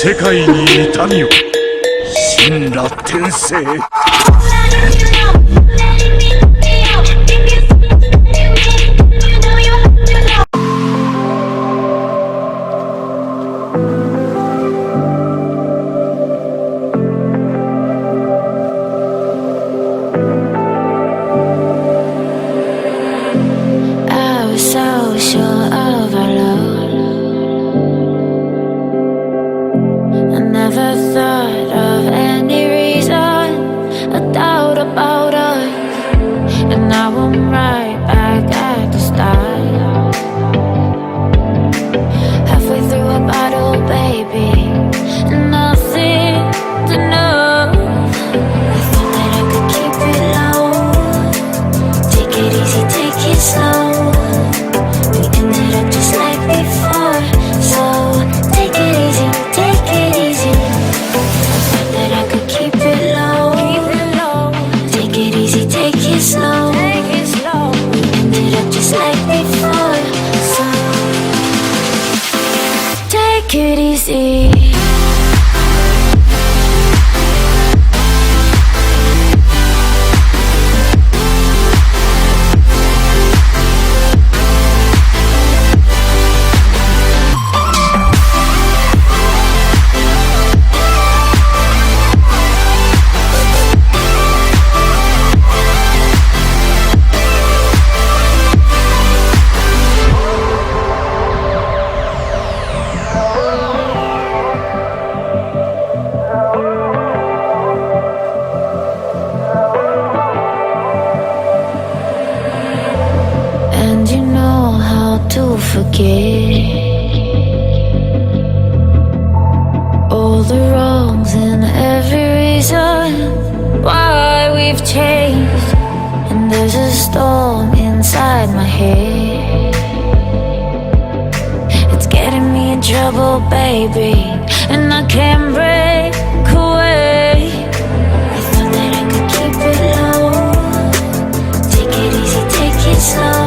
世界に痛みを神羅転生。All the wrongs and every reason why we've changed. And there's a storm inside my head. It's getting me in trouble, baby, and I can't break away. I thought that I could keep it low. Take it easy, take it slow.